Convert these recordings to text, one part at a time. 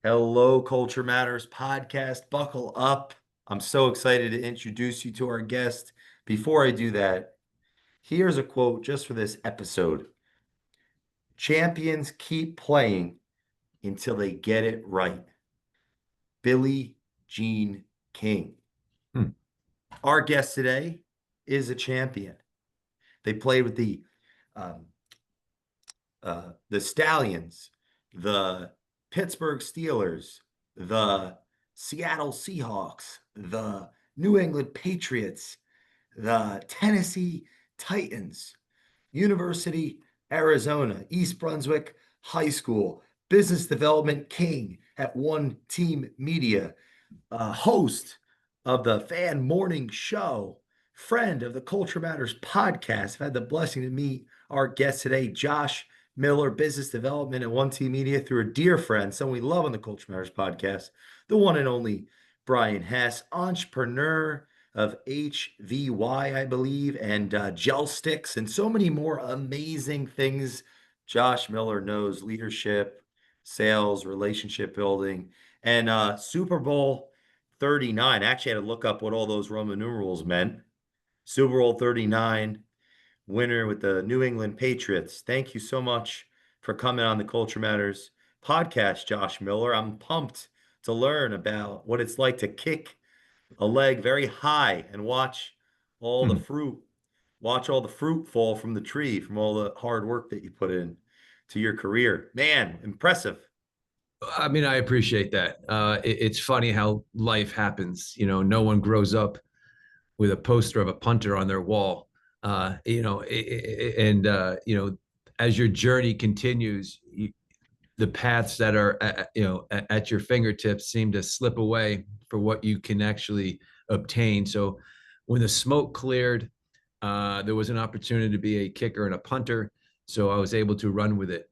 Hello, Culture Matters podcast. Buckle up. I'm so excited to introduce you to our guest. Before I do that, here's a quote just for this episode. Champions keep playing until they get it right. Billie Jean King. Hmm. Our guest today is a champion. They played with um, the Stallions, the Pittsburgh Steelers, the Seattle Seahawks, the New England Patriots, the Tennessee Titans, University Arizona, East Brunswick High School, business development king at One Team Media, host of the Fan Morning Show, friend of the Culture Matters podcast. I've had the blessing to meet our guest today, Josh Miller, business development at One Team Media, through a dear friend, someone we love on the Culture Matters podcast, the one and only Brian Hess, entrepreneur of HVY, I believe, and gel sticks, and so many more amazing things. Josh Miller knows leadership, sales, relationship building, and Super Bowl 39. Actually, I had to look up what all those Roman numerals meant. Super Bowl 39 winner with the New England Patriots. Thank you so much for coming on the Culture Matters podcast, Josh Miller. I'm pumped to learn about what it's like to kick a leg very high and all the Hmm. fruit, watch all the fruit fall from the tree from all the hard work that you put in to your career. Man, impressive. I mean, I appreciate that. It's funny how life happens. No one grows up with a poster of a punter on their wall. And as your journey continues, the paths that are at your fingertips seem to slip away for what you can actually obtain. So when the smoke cleared, there was an opportunity to be a kicker and a punter. So I was able to run with it.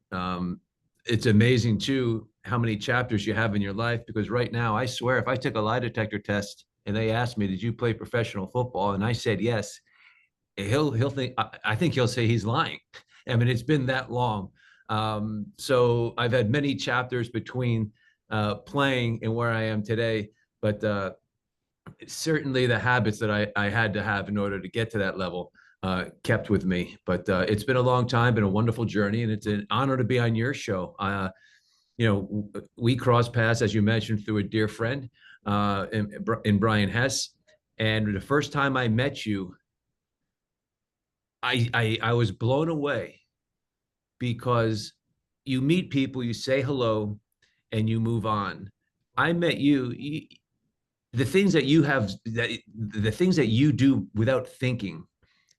It's amazing too how many chapters you have in your life, because right now I swear if I took a lie detector test and they asked me, did you play professional football, and I said yes, he'll think, I think he'll say he's lying. I mean, it's been that long. So I've had many chapters between playing and where I am today, but certainly the habits that I had to have in order to get to that level kept with me. But it's been a long time, been a wonderful journey, and it's an honor to be on your show. We crossed paths, as you mentioned, through a dear friend in Brian Hess. And the first time I met you, I was blown away because you meet people, you say hello, and you move on. I met you, the things that you have, the things that you do without thinking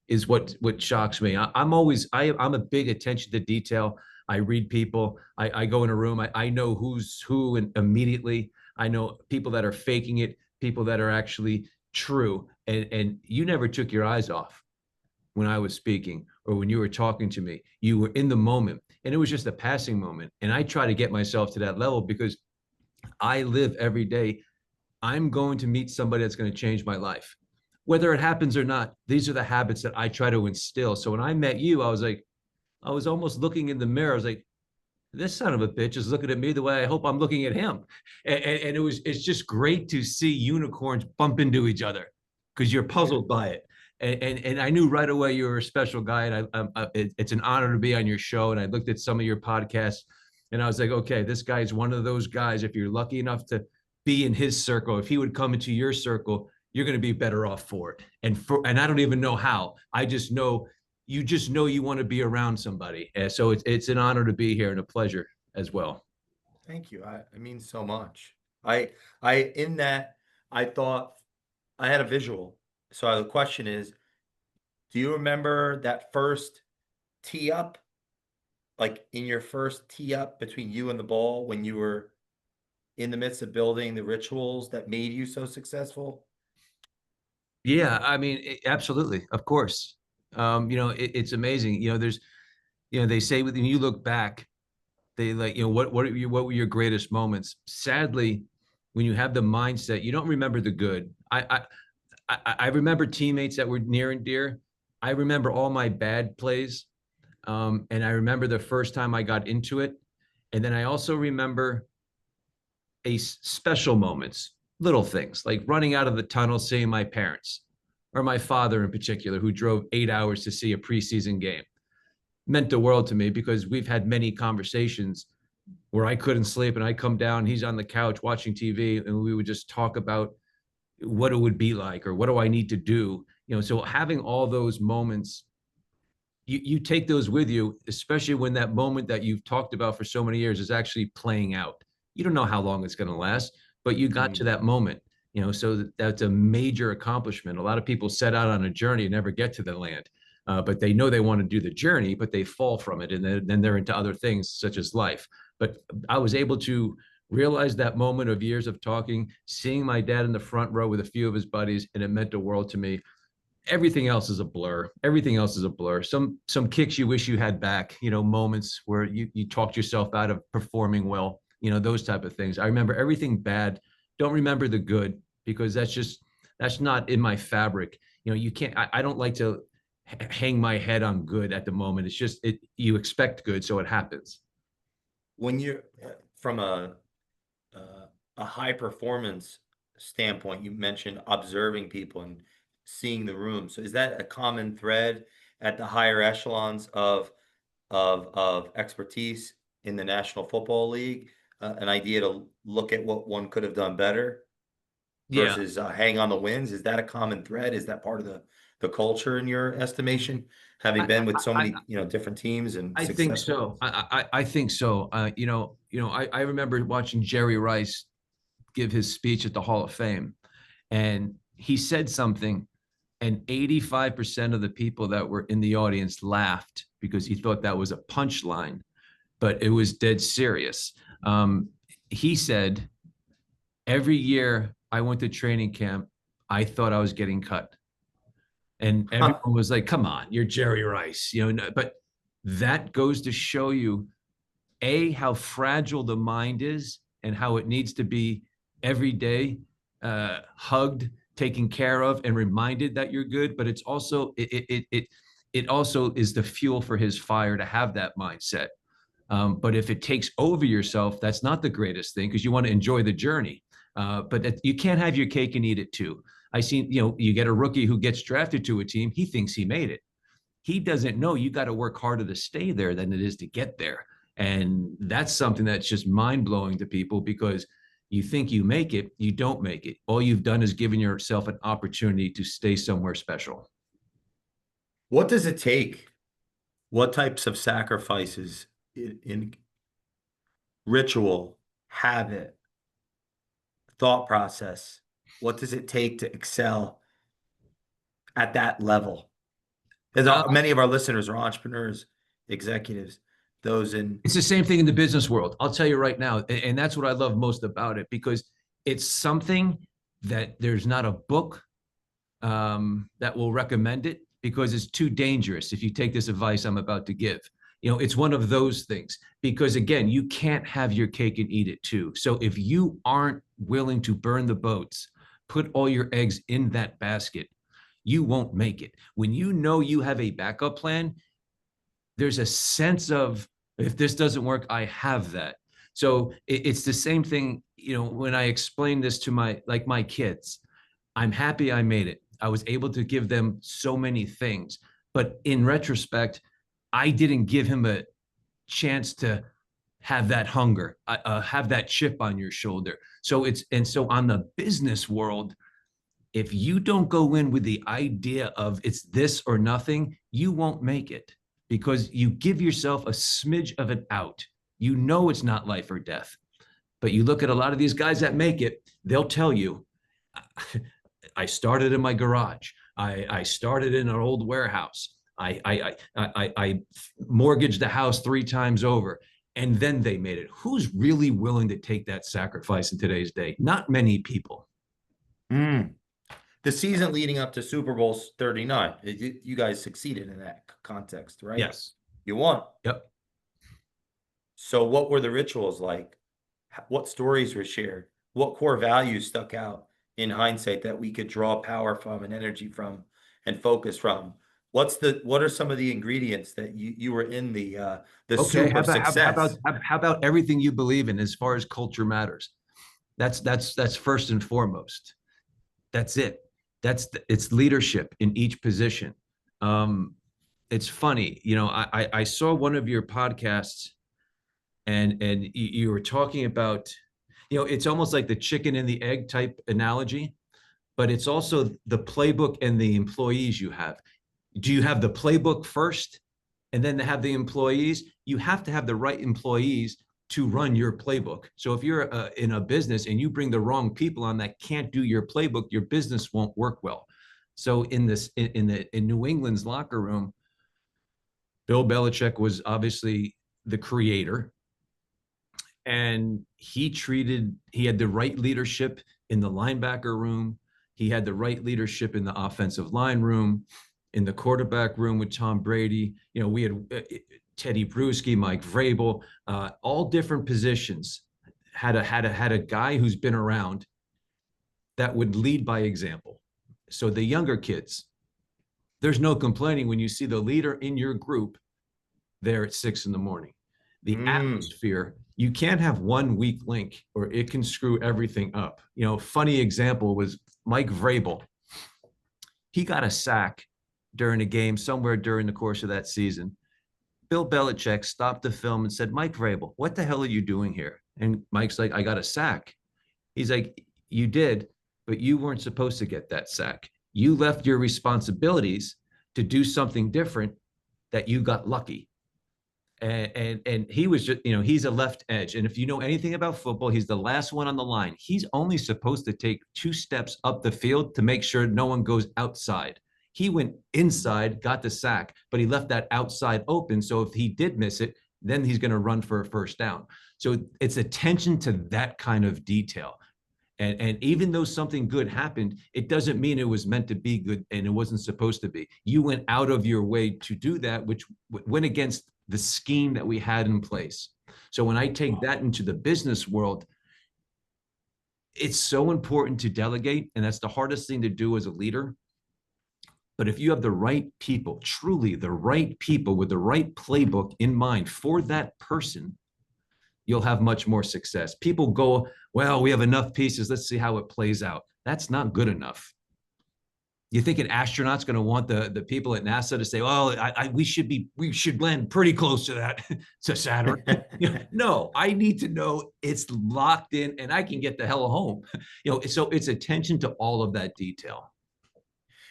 is what shocks me. I'm a big attention to detail. I read people. I go in a room. I know who's who, and immediately I know people that are faking it, people that are actually true. And you never took your eyes off when I was speaking or when you were talking to me. You were in the moment, and it was just a passing moment. And I try to get myself to that level because I live every day. I'm going to meet somebody that's going to change my life. Whether it happens or not, these are the habits that I try to instill. So when I met you, I was almost looking in the mirror. I was like, this son of a bitch is looking at me the way I hope I'm looking at him. And it's just great to see unicorns bump into each other because you're puzzled by it. And I knew right away you were a special guy. And it's an honor to be on your show. And I looked at some of your podcasts and I was like, okay, this guy is one of those guys. If you're lucky enough to be in his circle, if he would come into your circle, you're going to be better off for it. And I don't even know how. I just know you want to be around somebody. And so it's an honor to be here and a pleasure as well. Thank you. I mean so much. In that, I thought I had a visual. So the question is, do you remember that first tee up, like in your first tee up between you and the ball when you were in the midst of building the rituals that made you so successful? Yeah, I mean, absolutely, of course. It's amazing. They say when you look back, they like, what were your greatest moments? Sadly, when you have the mindset, you don't remember the good. I remember teammates that were near and dear. I remember all my bad plays, and I remember the first time I got into it, and then I also remember a special moments, little things like running out of the tunnel, seeing my parents or my father in particular, who drove 8 hours to see a preseason game, meant the world to me because we've had many conversations where I couldn't sleep and I come down, he's on the couch watching TV, and we would just talk about what it would be like or what do I need to do. So having all those moments, you take those with you, especially when that moment that you've talked about for so many years is actually playing out. You don't know how long it's going to last, but you got to Mm. that moment. So that's a major accomplishment. A lot of people set out on a journey and never get to the land, but they know they want to do the journey, but they fall from it, and then they're into other things such as life. But I was able to realize that moment of years of talking, seeing my dad in the front row with a few of his buddies, and it meant the world to me. Everything else is a blur. Everything else is a blur. Some kicks you wish you had back, moments where you talked yourself out of performing well, those type of things. I remember everything bad. Don't remember the good, because that's not in my fabric. You can't. I don't like to hang my head on good at the moment. It's just you expect good, so it happens. When you're from a high performance standpoint, you mentioned observing people and seeing the room. So is that a common thread at the higher echelons of expertise in the National Football League? An idea to look at what one could have done better Yeah, versus hang on the wins. Is that a common thread? Is that part of the culture in your estimation? Having I, been with so I, many, different teams and I think successful so. ones. I think so. I remember watching Jerry Rice give his speech at the Hall of Fame, and he said something, and 85% of the people that were in the audience laughed because he thought that was a punchline, but it was dead serious. He said, every year I went to training camp, I thought I was getting cut. And Huh. everyone was like, come on, you're Jerry Rice. But that goes to show you, A, how fragile the mind is and how it needs to be every day hugged, taken care of, and reminded that you're good. But it's also it also is the fuel for his fire to have that mindset. But if it takes over yourself, that's not the greatest thing, because you want to enjoy the journey. But you can't have your cake and eat it too. I seen, you get a rookie who gets drafted to a team, he thinks he made it. He doesn't know you got to work harder to stay there than it is to get there. And that's something that's just mind blowing to people, because you think you make it, you don't make it. All you've done is given yourself an opportunity to stay somewhere special. What does it take? What types of sacrifices in ritual, habit, thought process? What does it take to excel at that level? As Uh, many of our listeners are entrepreneurs, executives, those in. it's the same thing in the business world. I'll tell you right now. And that's what I love most about it, because it's something that there's not a book that will recommend it, because it's too dangerous if you take this advice I'm about to give. It's one of those things, because again, you can't have your cake and eat it too. So if you aren't willing to burn the boats, put all your eggs in that basket, you won't make it. When you know you have a backup plan, there's a sense of, if this doesn't work, I have that. So it's the same thing, when I explain this to my kids. I'm happy I made it. I was able to give them so many things. But in retrospect, I didn't give him a chance to have that hunger, have that chip on your shoulder. So on the business world, if you don't go in with the idea of it's this or nothing, you won't make it, because you give yourself a smidge of an out. It's not life or death. But you look at a lot of these guys that make it, they'll tell you, I started in my garage. I started in an old warehouse. I mortgaged the house 3 times over, and then they made it. Who's really willing to take that sacrifice in today's day? Not many people. Mm. The season leading up to Super Bowl 39, you guys succeeded in that context, right? Yes. You won. Yep. So what were the rituals like? What stories were shared? What core values stuck out in hindsight that we could draw power from and energy from and focus from? What are some of the ingredients that you were in the Okay. soup of success? How about everything you believe in as far as culture matters? That's first and foremost. That's it. It's leadership in each position. Um, it's funny, I saw one of your podcasts, and you were talking about, it's almost like the chicken and the egg type analogy, but it's also the playbook and the employees you have. Do you have the playbook first and then to have the employees? You have to have the right employees to run your playbook. So if you're in a business and you bring the wrong people on that can't do your playbook, your business won't work well. So in New England's locker room, Bill Belichick was obviously the creator, and he had the right leadership in the linebacker room. He had the right leadership in the offensive line room, in the quarterback room with Tom Brady. We had Teddy Bruschi, Mike Vrabel, all different positions. Had a guy who's been around that would lead by example. So the younger kids, there's no complaining when you see the leader in your group there at 6 in the morning. The Mm. atmosphere, you can't have one weak link or it can screw everything up. Funny example was Mike Vrabel. He got a sack during a game somewhere during the course of that season. Bill Belichick stopped the film and said, Mike Vrabel, what the hell are you doing here? And Mike's like, I got a sack. He's like, you did, but you weren't supposed to get that sack. You left your responsibilities to do something different that you got lucky. And he was just, he's a left edge. And if you know anything about football, he's the last one on the line. He's only supposed to take 2 steps up the field to make sure no one goes outside. He went inside, got the sack, but he left that outside open. So if he did miss it, then he's going to run for a first down. So it's attention to that kind of detail. And even though something good happened, it doesn't mean it was meant to be good and it wasn't supposed to be. You went out of your way to do that, which went against the scheme that we had in place. So when I take that into the business world, it's so important to delegate, and that's the hardest thing to do as a leader. But if you have the right people, truly the right people with the right playbook in mind for that person, you'll have much more success. People go, well, we have enough pieces. Let's see how it plays out. That's not good enough. You think an astronaut's going to want the people at NASA to say, "Well, we should land pretty close to that to Saturn." No, I need to know it's locked in and I can get the hell home. So it's attention to all of that detail.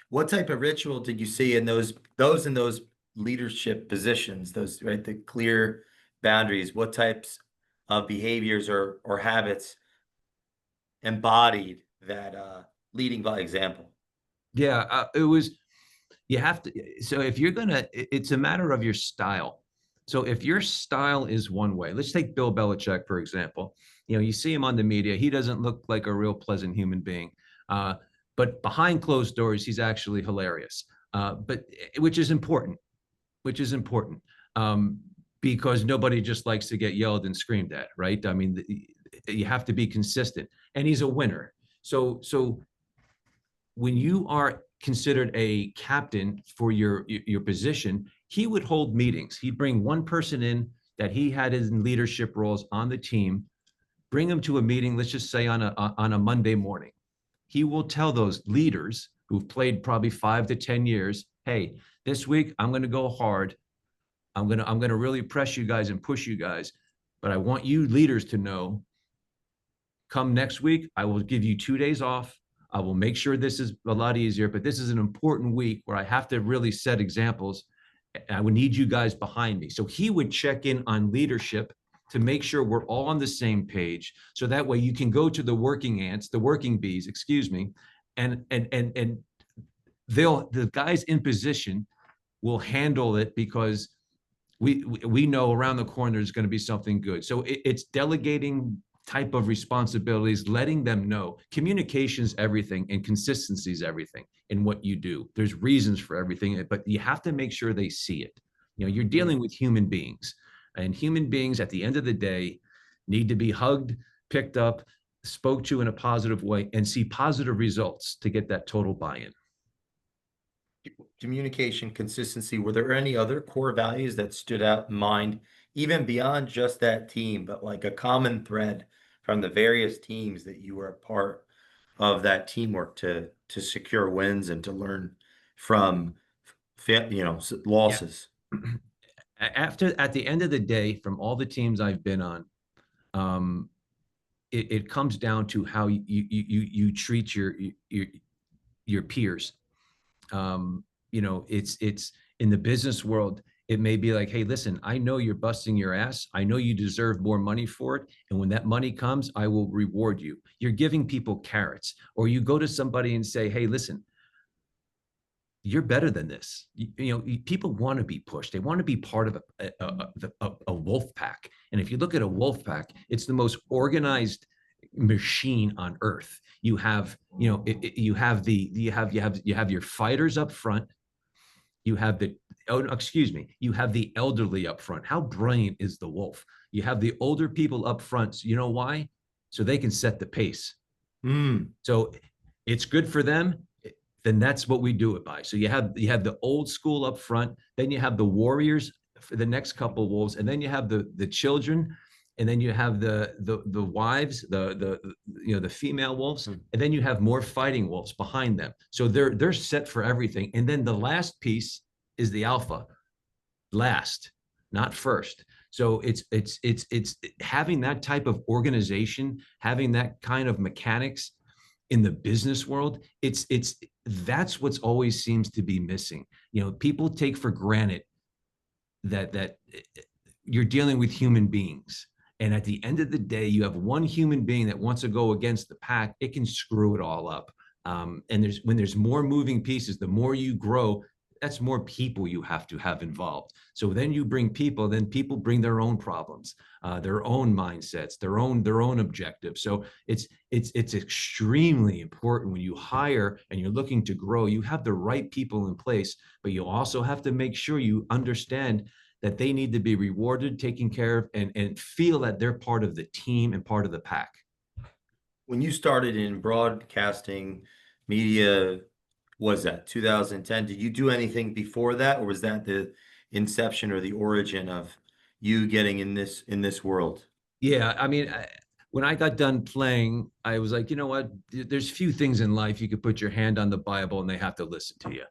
What type of ritual did you see in those leadership positions, those, right, the clear boundaries? What types of behaviors or habits embodied that leading by example? Yeah, it was. You have to. So if you're gonna, it's a matter of your style. So if your style is one way, let's take Bill Belichick for example. You see him on the media. He doesn't look like a real pleasant human being, uh, but behind closed doors, he's actually hilarious. But which is important. Which is important. Because nobody just likes to get yelled and screamed at, right? I mean, you have to be consistent, and he's a winner. So when you are considered a captain for your position, he would hold meetings. He'd bring one person in that he had in leadership roles on the team, bring him to a meeting, let's just say on a Monday morning. He will tell those leaders who've played probably 5 to 10 years, hey, this week I'm going to go hard. I'm going to really press you guys and push you guys, but I want you leaders to know, come next week, I will give you 2 days off. I will make sure this is a lot easier, but this is an important week where I have to really set examples. I would need you guys behind me. So he would check in on leadership to make sure we're all on the same page. So that way you can go to the working ants, the working bees, excuse me, and the guys in position will handle it because we know around the corner there's going to be something good. So it's delegating type of responsibilities, letting them know communication's everything and consistency is everything in what you do. There's reasons for everything, but you have to make sure they see it. You're dealing with human beings, and human beings at the end of the day need to be hugged, picked up, spoke to in a positive way, and see positive results to get that total buy-in. Communication, consistency. Were there any other core values that stood out in mind, even beyond just that team, but like a common thread from the various teams that you were a part of that teamwork to secure wins and to learn from Yeah. losses? After at the end of the day, from all the teams I've been on, um, it comes down to how you treat your peers. It's in the business world, it may be like, hey, listen, I know you're busting your ass. I know you deserve more money for it. And when that money comes, I will reward you. You're giving people carrots. Or you go to somebody and say, hey, listen, you're better than this. People want to be pushed. They want to be part of a wolf pack. And if you look at a wolf pack, it's the most organized machine on earth. You have your fighters up front. You have the oh, excuse me, you have the elderly up front. How brilliant is the wolf? You have the older people up front. So you know why? So they can set the pace. Mm. So it's good for them. Then that's what we do it by. So you have the old school up front, then you have the warriors for the next couple of wolves, and then you have the children, and then you have the wives, the female wolves, and then you have more fighting wolves behind them. So they're set for everything. And then the last piece is the alpha, last, not first. So it's having that type of organization, having that kind of mechanics in the business world. It's That's what's always seems to be missing. People take for granted that you're dealing with human beings. And at the end of the day, you have one human being that wants to go against the pack, it can screw it all up. And when there's more moving pieces, the more you grow, that's more people you have to have involved. So then you bring people, then people bring their own problems, their own mindsets, their own objectives. So it's extremely important when you hire and you're looking to grow, you have the right people in place, but you also have to make sure you understand that they need to be rewarded, taken care of, and feel that they're part of the team and part of the pack. When you started in broadcasting media, was that 2010? Did you do anything before that, or was that the inception or the origin of you getting in this world? Yeah, I mean, when I got done playing, I was like, you know what? There's few things in life you could put your hand on the Bible and they have to listen to you.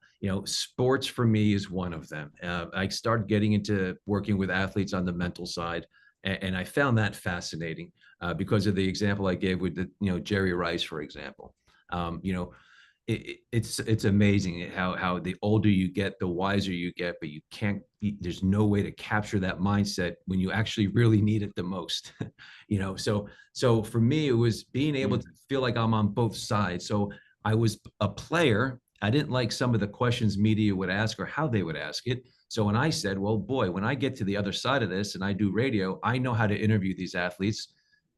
Sports for me is one of them. I started getting into working with athletes on the mental side, and I found that fascinating because of the example I gave with Jerry Rice, for example. It's amazing how the older you get, the wiser you get, but you can't. There's no way to capture that mindset when you actually really need it the most. So for me, it was being able to feel like I'm on both sides. So I was a player. I didn't like some of the questions media would ask or how they would ask it. So when I said, well, boy, when I get to the other side of this and I do radio, I know how to interview these athletes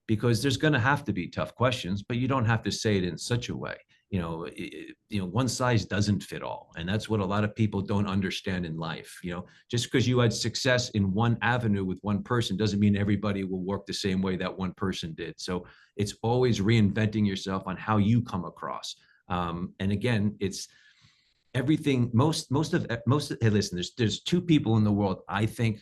because there's going to have to be tough questions, but you don't have to say it in such a way. One size doesn't fit all, and that's what a lot of people don't understand in life. Just because you had success in one avenue with one person doesn't mean everybody will work the same way that one person did. So it's always reinventing yourself on how you come across. And again, it's everything. Hey, listen, there's two people in the world I think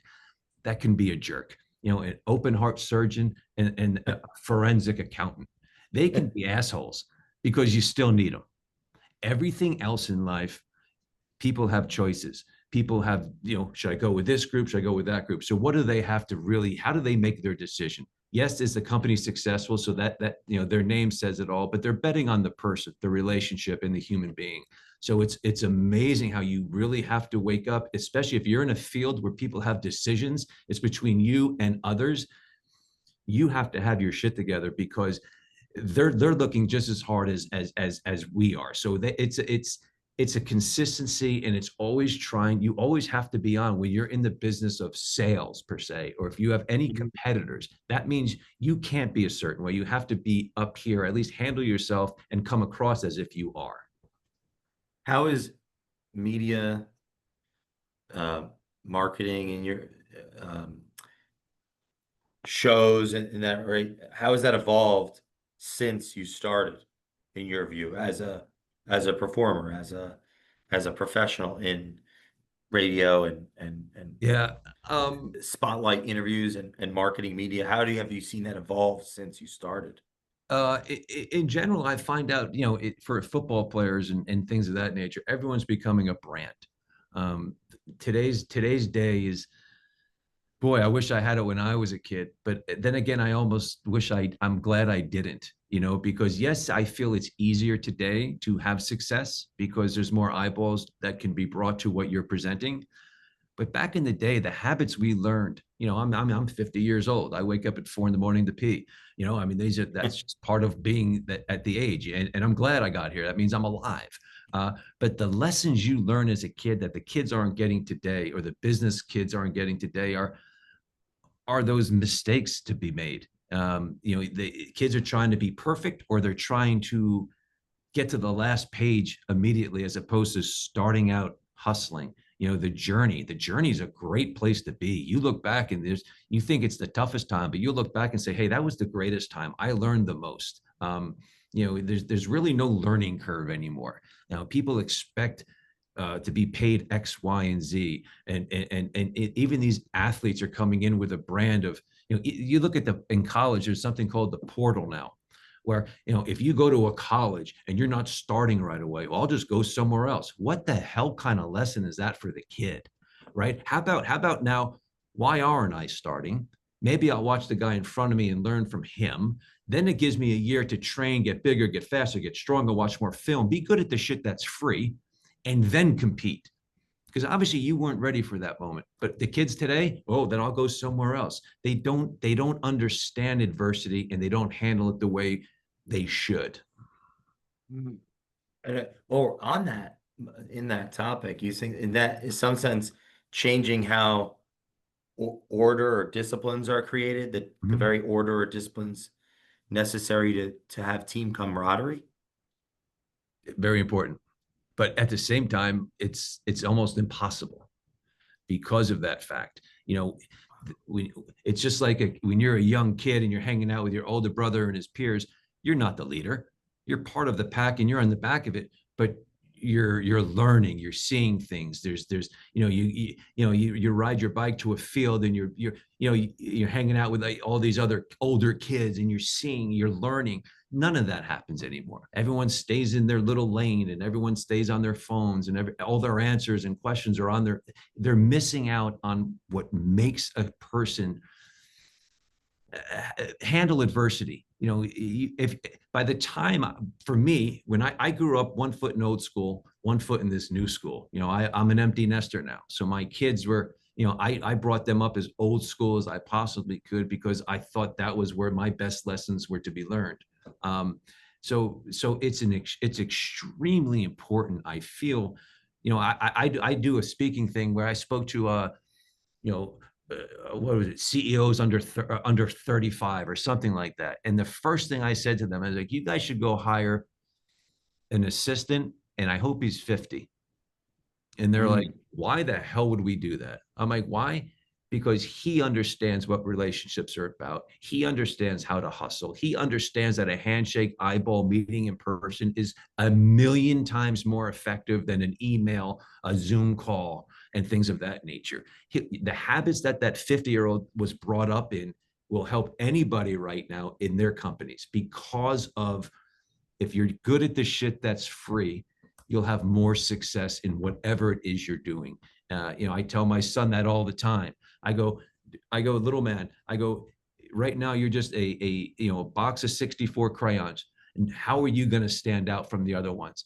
that can be a jerk. An open heart surgeon and a forensic accountant. They can be assholes because you still need them. Everything else in life, people have choices. People have, should I go with this group? Should I go with that group? So what do they have to really, how do they make their decision? Yes, is the company successful? So that their name says it all, but they're betting on the person, the relationship, and the human being. So it's amazing how you really have to wake up, especially if you're in a field where people have decisions. It's between you and others. You have to have your shit together because they're looking just as hard as we are. So it's a consistency, and it's always trying. You always have to be on when you're in the business of sales per se, or if you have any competitors. That means you can't be a certain way. You have to be up here, at least handle yourself and come across as if you are. How is media uh, marketing and your um, shows and that, right? How has that evolved since you started, in your view, as a performer, as a professional in radio and Yeah. Um, spotlight interviews and marketing media? How do you have you seen that evolve since you started? in general, I find out, for football players and things of that nature, everyone's becoming a brand. Um, today's day is, boy, I wish I had it when I was a kid. But then again, I almost wish I'm glad I didn't, because yes, I feel it's easier today to have success because there's more eyeballs that can be brought to what you're presenting. But back in the day, the habits we learned, I'm 50 years old. I wake up at 4 in the morning to pee. I mean, that's just part of being at the age. And I'm glad I got here. That means I'm alive. But the lessons you learn as a kid that the kids aren't getting today, or the business kids aren't getting today, are those mistakes to be made. The kids are trying to be perfect, or they're trying to get to the last page immediately, as opposed to starting out hustling. The journey is a great place to be. You look back and you think it's the toughest time, but you look back and say, hey, that was the greatest time. I learned the most. There's really no learning curve anymore. Now people expect to be paid X, Y, and Z, and even these athletes are coming in with a brand of, you look at in college, there's something called the portal now, where, if you go to a college and you're not starting right away, well, I'll just go somewhere else. What the hell kind of lesson is that for the kid? Right? How about now, why aren't I starting? Maybe I'll watch the guy in front of me and learn from him. Then it gives me a year to train, get bigger, get faster, get stronger, watch more film, be good at the shit that's free, and then compete. Because obviously you weren't ready for that moment. But the kids today, oh, then I'll go somewhere else. They don't understand adversity, and they don't handle it the way they should. Mm. Or on that, in that topic, you think in that, in some sense, changing how order or disciplines are created, that the Mhm. very order or disciplines necessary to have team camaraderie? Very important. But at the same time, it's almost impossible because of that fact. When it's just like when you're a young kid and you're hanging out with your older brother and his peers, you're not the leader. You're part of the pack and you're on the back of it, but you're learning, you're seeing things. There's you ride your bike to a field and you're hanging out with, like, all these other older kids, and you're learning. None of that happens anymore. Everyone stays in their little lane, and everyone stays on their phones, and all their answers and questions are on they're missing out on what makes a person handle adversity. If by the time, for me, when I grew up, one foot in old school, one foot in this new school. I'm an empty nester now, so my kids were. I brought them up as old school as I possibly could, because I thought that was where my best lessons were to be learned. Um, so it's extremely important. I feel, I do a speaking thing where I spoke to you know, what was it, CEOs under 35 or something like that. And the first thing I said to them, I was like, you guys should go hire an assistant, and I hope he's 50. And they're like, Mm. why the hell would we do that? I'm like, why? Because he understands what relationships are about. He understands how to hustle. He understands that a handshake, eyeball meeting in person is a million times more effective than an email, a Zoom call, and things of that nature. The habits that 50-year-old was brought up in will help anybody right now in their companies, because of, if you're good at the shit that's free, you'll have more success in whatever it is you're doing. I tell my son that all the time. I go, little man. I go, right now you're just a box of 64 crayons. And how are you going to stand out from the other ones?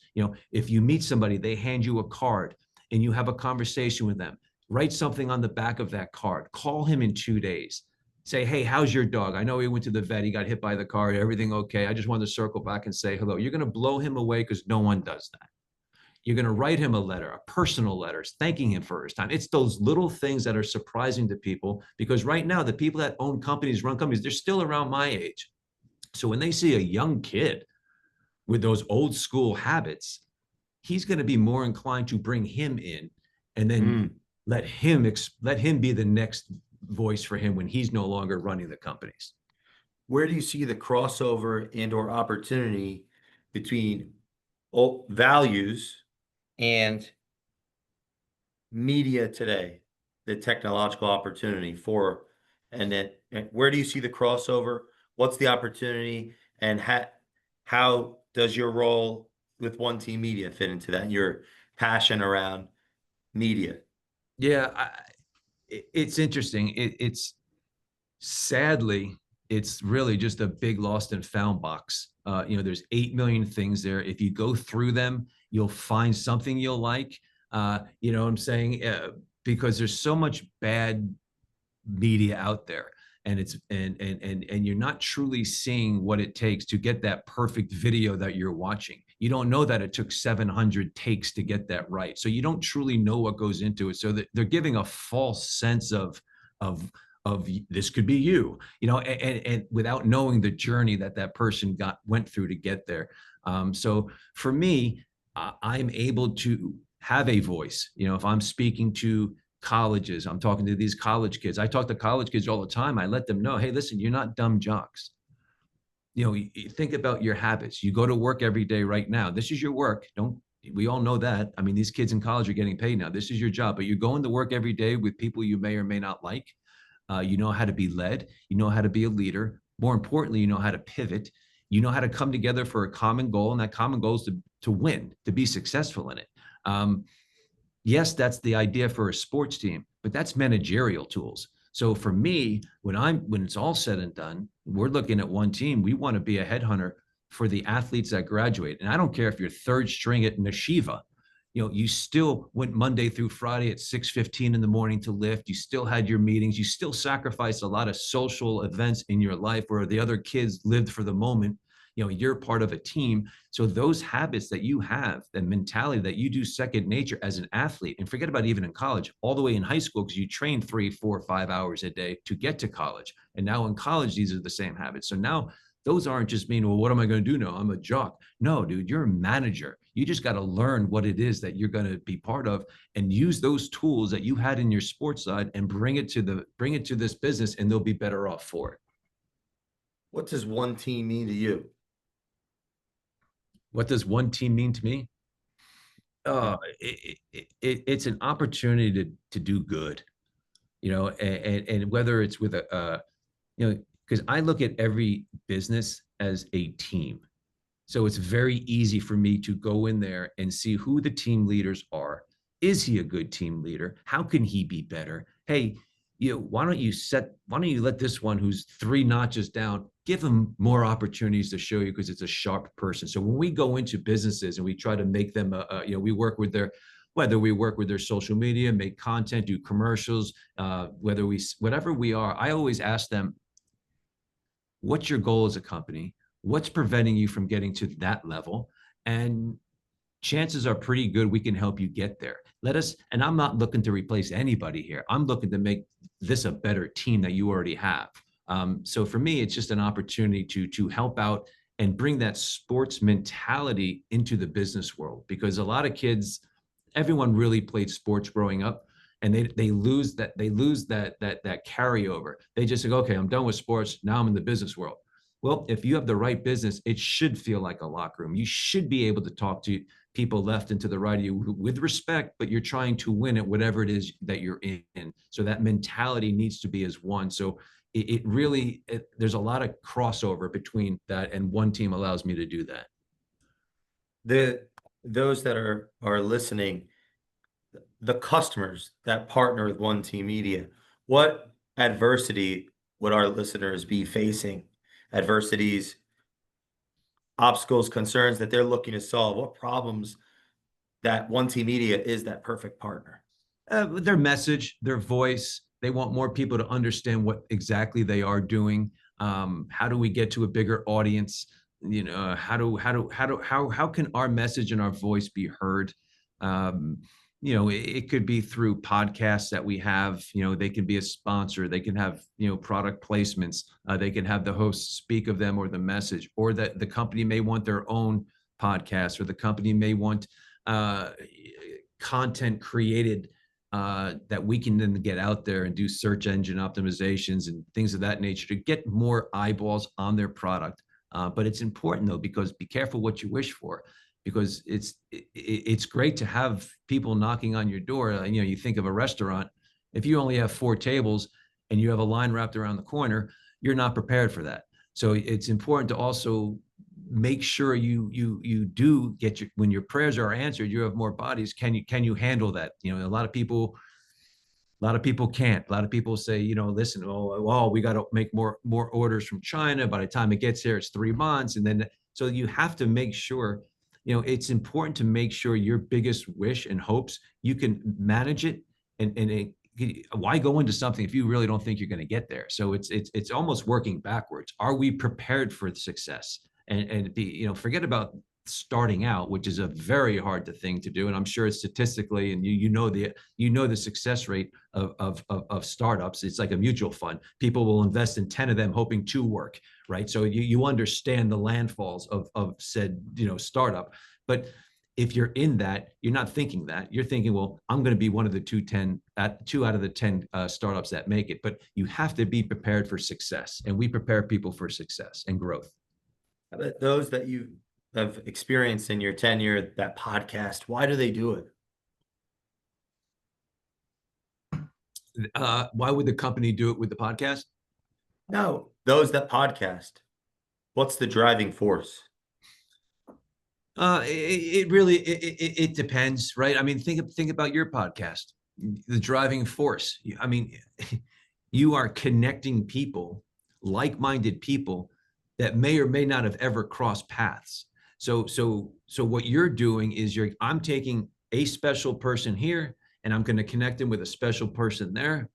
If you meet somebody, they hand you a card and you have a conversation with them. Write something on the back of that card. Call him in 2 days. Say, hey, how's your dog? I know he went to the vet. He got hit by the car. Everything okay? I just wanted to circle back and say hello. You're going to blow him away, because no one does that. You're going to write him a letter, a personal letter, thanking him for his time. It's those little things that are surprising to people, because right now, the people that own companies, run companies, they're still around my age. So when they see a young kid with those old school habits, he's going to be more inclined to bring him in, and then Mm. let him be the next voice for him when he's no longer running the companies. Where do you see the crossover and or opportunity between values and media today, the technological opportunity for, and where do you see the crossover? What's the opportunity, and how does your role with One Team Media fit into that? Your passion around media. Yeah, it's interesting. It's sadly, it's really just a big lost and found box. There's 8 million things there. If you go through them, you'll find something you'll like. You know what I'm saying? Because there's so much bad media out there, and you're not truly seeing what it takes to get that perfect video that you're watching. You don't know that it took 700 takes to get that right, so you don't truly know what goes into it. So that they're giving a false sense of this could be you, and without knowing the journey that that person went through to get there. So for me, I'm able to have a voice. If I'm speaking to colleges, I'm talking to these college kids. I talk to college kids all the time. I let them know, hey, listen, you're not dumb jocks. You think about your habits. You go to work every day right now. This is your work. Don't We all know that. I mean, these kids in college are getting paid now. This is your job, but you're going to work every day with people you may or may not like. You know how to be led. You know how to be a leader. More importantly, you know how to pivot. You know how to come together for a common goal, and that common goal is to win, to be successful in it. Yes, that's the idea for a sports team, but that's managerial tools. So for me, when it's all said and done, we're looking at one team. We want to be a headhunter for the athletes that graduate. And I don't care if you're third string at Neshiva, you still went Monday through Friday at 6:15 in the morning to lift. You still had your meetings. You still sacrificed a lot of social events in your life where the other kids lived for the moment. You're part of a team. So those habits that you have, the mentality that you do second nature as an athlete, and forget about even in college, all the way in high school, because you train 3, 4, 5 hours a day to get to college. And now in college, these are the same habits. So now those aren't just mean, well, what am I going to do now? I'm a jock. No, dude, you're a manager. You just got to learn what it is that you're going to be part of and use those tools that you had in your sports side and bring it to this business, and they'll be better off for it. What does One Team mean to you? What does one team mean to me? Yeah. It's an opportunity to do good, and whether it's with because I look at every business as a team. So it's very easy for me to go in there and see who the team leaders are. Is he a good team leader? How can he be better? Hey, why don't you let this one who's 3 notches down, give him more opportunities to show you, because it's a sharp person. So when we go into businesses and we try to make them, we work with whether we work with their social media, make content, do commercials, whatever we are, I always ask them, what's your goal as a company? What's preventing you from getting to that level? And chances are pretty good we can help you get there. And I'm not looking to replace anybody here. I'm looking to make this a better team that you already have. So for me, it's just an opportunity to help out and bring that sports mentality into the business world, because a lot of kids, everyone really played sports growing up, and they lose that carryover. They just say, okay, I'm done with sports. Now I'm in the business world. Well, if you have the right business, it should feel like a locker room. You should be able to talk to people left and to the right of you with respect, but you're trying to win at whatever it is that you're in. So that mentality needs to be as one. So there's a lot of crossover between that, and one team allows me to do that. Those that are listening, the customers that partner with One Team Media, what adversity would our listeners be facing? Adversities, obstacles, concerns that they're looking to solve? What problems that One Team Media is that perfect partner? Their message, their voice. They want more people to understand what exactly they are doing. How do we get to a bigger audience? How can our message and our voice be heard? It could be through podcasts that we have. They can be a sponsor. They can have product placements. They can have the host speak of them or the message, or that the company may want their own podcast, or the company may want content created that we can then get out there and do search engine optimizations and things of that nature to get more eyeballs on their product. But it's important, though, because be careful what you wish for. because it's great to have people knocking on your door. You know, you think of a restaurant, if you only have 4 tables and you have a line wrapped around the corner, you're not prepared for that. So it's important to also make sure you do get your, when your prayers are answered, you have more bodies. Can you handle that? You know, a lot of people can't. A lot of people say, you know, listen, oh, we got to make more orders from China. By the time it gets here, it's 3 months, and then so you have to make sure, you know, it's important to make sure your biggest wish and hopes you can manage it, and why go into something if you really don't think you're going to get there? So it's almost working backwards. Are we prepared for success? And be, you know, forget about starting out, which is a very hard thing to do. And I'm sure it's statistically, and you know the success rate of startups. It's like a mutual fund. People will invest in 10 of them hoping 2 work, right? So you understand the landfalls of said, you know, startup. But if you're in that, you're not thinking that. You're thinking, well, I'm going to be one of the 2 out of the 10 startups that make it. But you have to be prepared for success, and we prepare people for success and growth. Those that you have experienced in your tenure, that podcast, why do they do it? Why would the company do it with the podcast? No, those that podcast. What's the driving force? It really it depends, right? I mean, think about your podcast, the driving force. I mean, you are connecting people, like-minded people that may or may not have ever crossed paths. So what you're doing is I'm taking a special person here, and I'm going to connect them with a special person there,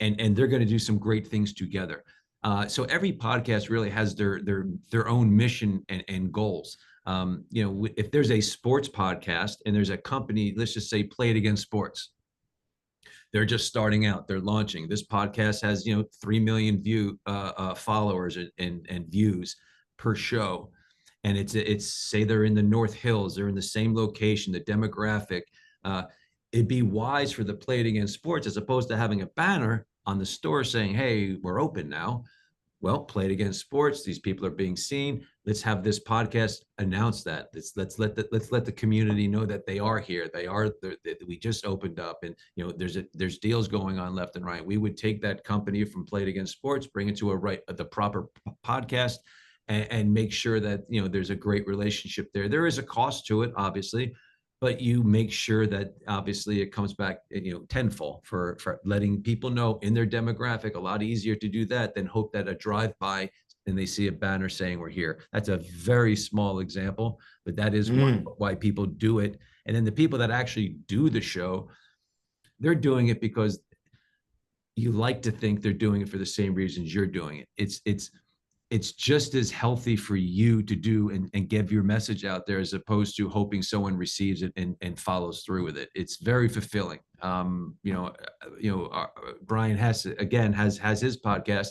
and they're going to do some great things together. So every podcast really has their own mission and goals. You know, if there's a sports podcast and there's a company, let's just say Play It Again Sports, they're just starting out, they're launching. This podcast has, you know, 3 million followers and views per show. And it's say they're in the North Hills, they're in the same location, the demographic. Uh, it'd be wise for the Play It Again Sports, as opposed to having a banner on the store saying, hey, we're open now. Well, Play It Again Sports, these people are being seen. Let's have this podcast announce that. Let's let the community know that they are here. We just opened up, and you know there's deals going on left and right. We would take that company from Play It Again Sports, bring it to the proper podcast, and make sure that, you know, there's a great relationship there. There is a cost to it, obviously, but you make sure that obviously it comes back, you know, tenfold for letting people know in their demographic. A lot easier to do that than hope that a drive-by and they see a banner saying we're here. That's a very small example, but that is why people do it. And then the people that actually do the show, they're doing it because you like to think they're doing it for the same reasons you're doing it. It's just as healthy for you to do and give your message out there, as opposed to hoping someone receives it and follows through with it. It's very fulfilling. Brian Hess again has his podcast.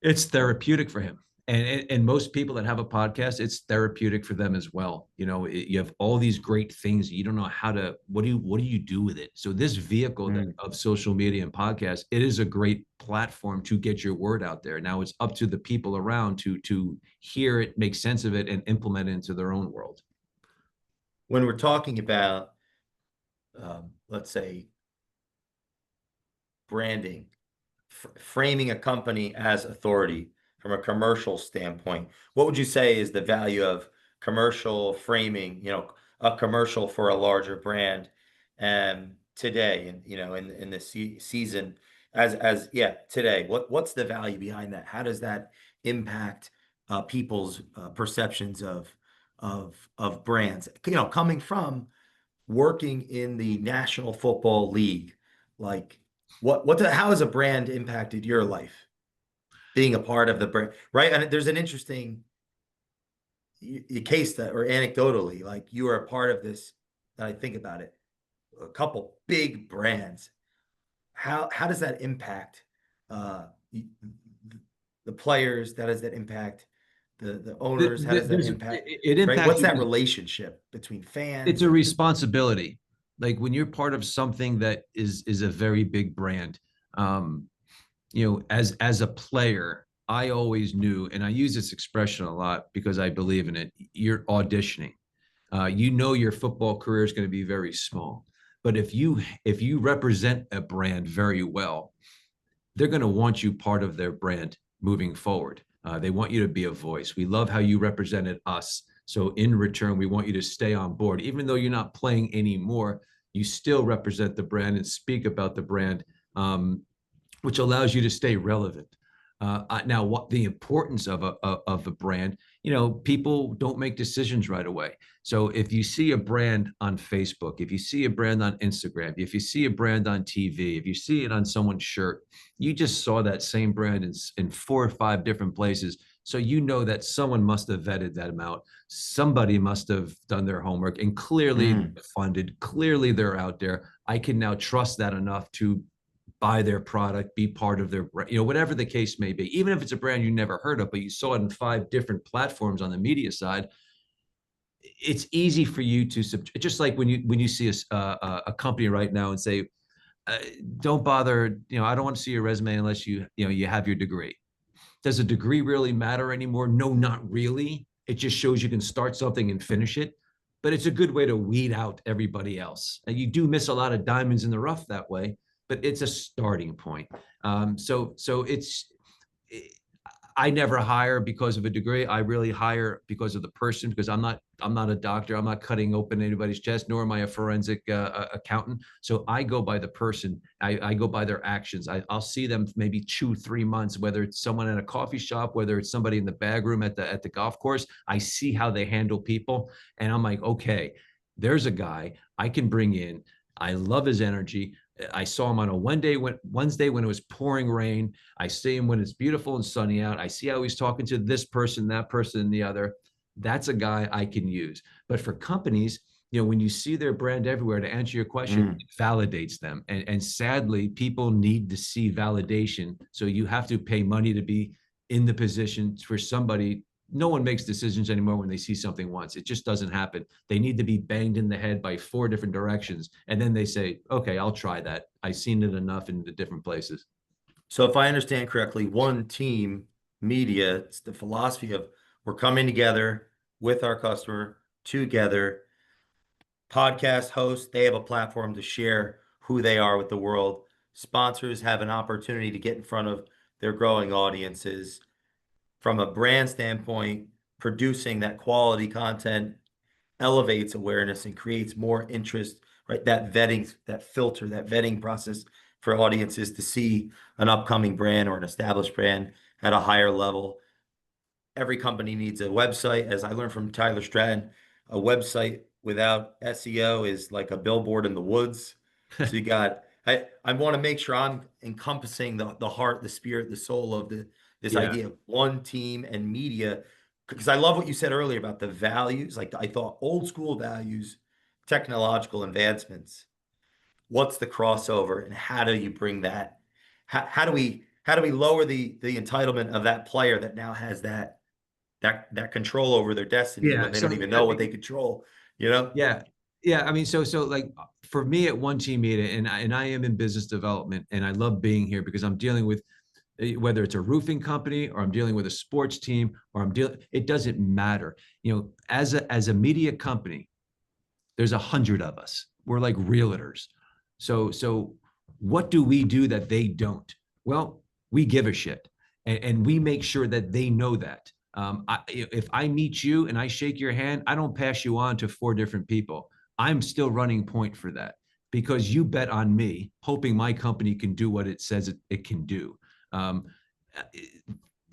It's therapeutic for him. And most people that have a podcast, it's therapeutic for them as well. You know, you have all these great things. You don't know what do you do with it? So this vehicle of social media and podcasts, it is a great platform to get your word out there. Now it's up to the people around to hear it, make sense of it, and implement it into their own world. When we're talking about, let's say, branding, framing a company as authority from a commercial standpoint, what would you say is the value of commercial framing, you know, a commercial for a larger brand, and today, and you know, in the season, today, what's the value behind that? How does that impact people's perceptions of brands, you know, coming from working in the National Football League? Like, how has a brand impacted your life, being a part of the brand, right? And there's an interesting case that, or anecdotally, like you are a part of this, that I think about it, a couple big brands. How does that impact uh, the players? How does that impact the owners? How does that impact, It right? impacts What's you. that relationship between It's fans a and responsibility. Like when you're part of something that is a very big brand, um, you know, as a player, I always knew, and I use this expression a lot because I believe in it. You're auditioning. You know your football career is going to be very small. But if you represent a brand very well, they're going to want you part of their brand moving forward. They want you to be a voice. We love how you represented us. So in return, we want you to stay on board. Even though you're not playing anymore, you still represent the brand and speak about the brand, which allows you to stay relevant. Now, what the importance of a brand? People don't make decisions right away. So if you see a brand on Facebook, if you see a brand on Instagram, if you see a brand on TV, if you see it on someone's shirt, you just saw that same brand in 4 or 5 different places. So you know that someone must have vetted them out. Somebody must have done their homework, and clearly Mm. funded. Clearly they're out there. I can now trust that enough to buy their product, be part of their, whatever the case may be. Even if it's a brand you never heard of, but you saw it in 5 different platforms on the media side, it's easy for you to just like when you see a company right now and say, uh, don't bother, I don't want to see your resume unless you have your degree. Does a degree really matter anymore? No, not really. It just shows you can start something and finish it. But it's a good way to weed out everybody else. And you do miss a lot of diamonds in the rough that way, but it's a starting point. So I never hire because of a degree. I really hire because of the person, because I'm not a doctor. I'm not cutting open anybody's chest, nor am I a forensic accountant. So I go by the person. I go by their actions. I'll see them maybe 2, 3 months, whether it's someone at a coffee shop, whether it's somebody in the bag room at the golf course. I see how they handle people, and I'm like, okay, there's a guy I can bring in. I love his energy. I saw him on a Wednesday when it was pouring rain. I see him when it's beautiful and sunny out. I see how he's talking to this person, that person, and the other. That's a guy I can use. But for companies, when you see their brand everywhere, to answer your question, Mm. it validates them. And sadly, people need to see validation. So you have to pay money to be in the position for somebody. No one makes decisions anymore when they see something once. It just doesn't happen. They need to be banged in the head by 4 different directions. And then they say, okay, I'll try that. I've seen it enough in the different places. So if I understand correctly, one team media, it's the philosophy of we're coming together with our customer together. Podcast hosts, they have a platform to share who they are with the world. Sponsors have an opportunity to get in front of their growing audiences. From a brand standpoint, producing that quality content elevates awareness and creates more interest, right? That vetting, that filter, that vetting process for audiences to see an upcoming brand or an established brand at a higher level. Every company needs a website. As I learned from Tyler Stratton, a website without SEO is like a billboard in the woods. So I want to make sure I'm encompassing the heart, the spirit, the soul of this Yeah. idea of one team and media. Because I love what you said earlier about the values. Like I thought old school values, technological advancements. What's the crossover and how do you bring that? How do we lower the entitlement of that player that now has that control over their destiny when Yeah. they So don't even know what they control, you know? yeah. Yeah. I mean, so like for me at One Team Media, and I am in business development, and I love being here because I'm dealing with, whether it's a roofing company or I'm dealing with a sports team or it doesn't matter. As a media company, there's 100 of us. We're like realtors. So what do we do that they don't? Well, we give a shit, and we make sure that they know that. If I meet you and I shake your hand, I don't pass you on to 4 different people. I'm still running point for that because you bet on me, hoping my company can do what it says it can do. Um,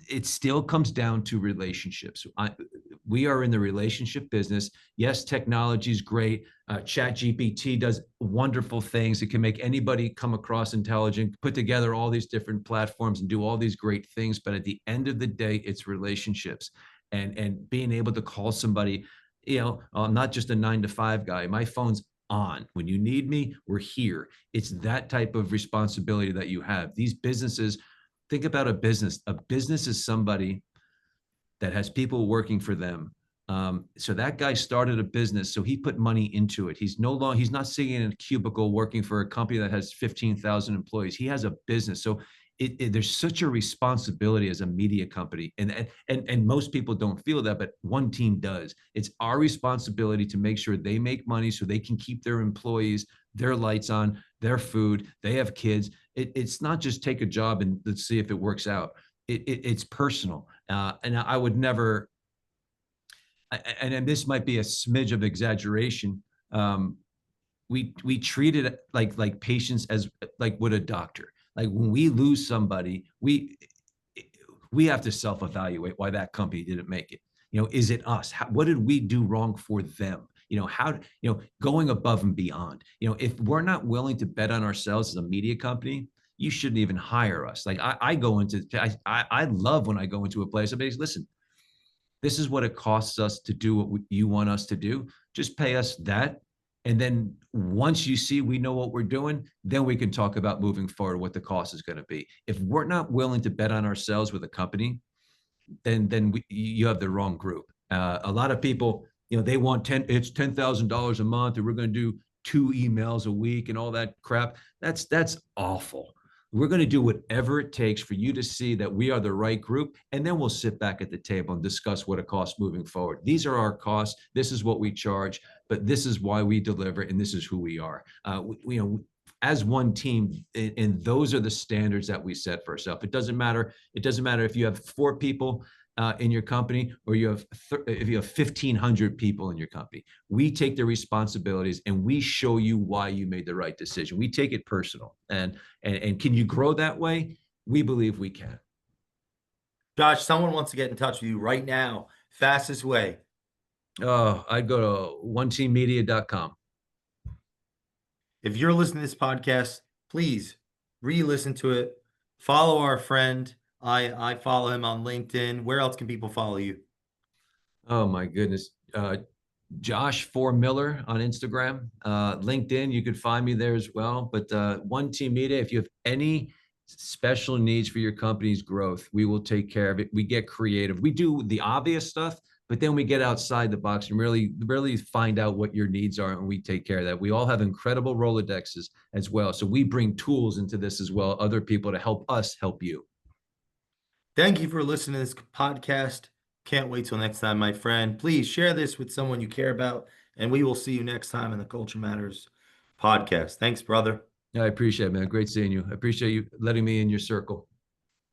it still comes down to relationships. We are in the relationship business. Yes, technology is great. Chat GPT does wonderful things. It can make anybody come across intelligent, put together all these different platforms and do all these great things. But at the end of the day, it's relationships and being able to call somebody, I'm not just a 9 to 5 guy. My phone's on. When you need me, we're here. It's that type of responsibility that you have. These businesses, think about a business. A business is somebody that has people working for them. So that guy started a business, so he put money into it. He's not sitting in a cubicle working for a company that has 15,000 employees. He has a business. So there's such a responsibility as a media company, and most people don't feel that, but one team does. It's our responsibility to make sure they make money so they can keep their employees, their lights on, their food, they have kids. It's not just take a job and let's see if it works out. It's personal, and I would never. And this might be a smidge of exaggeration. Um, we treat it like patients as like with a doctor. Like when we lose somebody, we have to self-evaluate why that company didn't make it. Is it us? What did we do wrong for them? How, going above and beyond. If we're not willing to bet on ourselves as a media company, you shouldn't even hire us. Like I go into, I love when I go into a place. Somebody says, listen, this is what it costs us to do what you want us to do. Just pay us that. And then once you see we know what we're doing, then we can talk about moving forward what the cost is going to be. If we're not willing to bet on ourselves with a company, then you have the wrong group. A lot of people, they want it's $10,000 a month, and we're going to do 2 emails a week and all that crap. That's awful. We're going to do whatever it takes for you to see that we are the right group, and then we'll sit back at the table and discuss what it costs moving forward. These are our costs. This is what we charge, but this is why we deliver, and this is who we are. As one team, and those are the standards that we set for ourselves. It doesn't matter. It doesn't matter if you have 4 people in your company, or if you have 1,500 people in your company. We take the responsibilities and we show you why you made the right decision. We take it personal. And can you grow that way? We believe we can. Josh, someone wants to get in touch with you right now. Fastest way. Oh, I'd go to oneteammedia.com. If you're listening to this podcast, please re-listen to it. Follow our friend. I follow him on LinkedIn. Where else can people follow you? Oh my goodness. Josh for Miller on Instagram, LinkedIn. You could find me there as well. But One Team Media, if you have any special needs for your company's growth, we will take care of it. We get creative. We do the obvious stuff, but then we get outside the box and really find out what your needs are, and we take care of that. We all have incredible Rolodexes as well. So we bring tools into this as well, other people to help us help you. Thank you for listening to this podcast. Can't wait till next time, my friend. Please share this with someone you care about, and we will see you next time in the Culture Matters podcast. Thanks, brother. Yeah, I appreciate it, man. Great seeing you. I appreciate you letting me in your circle.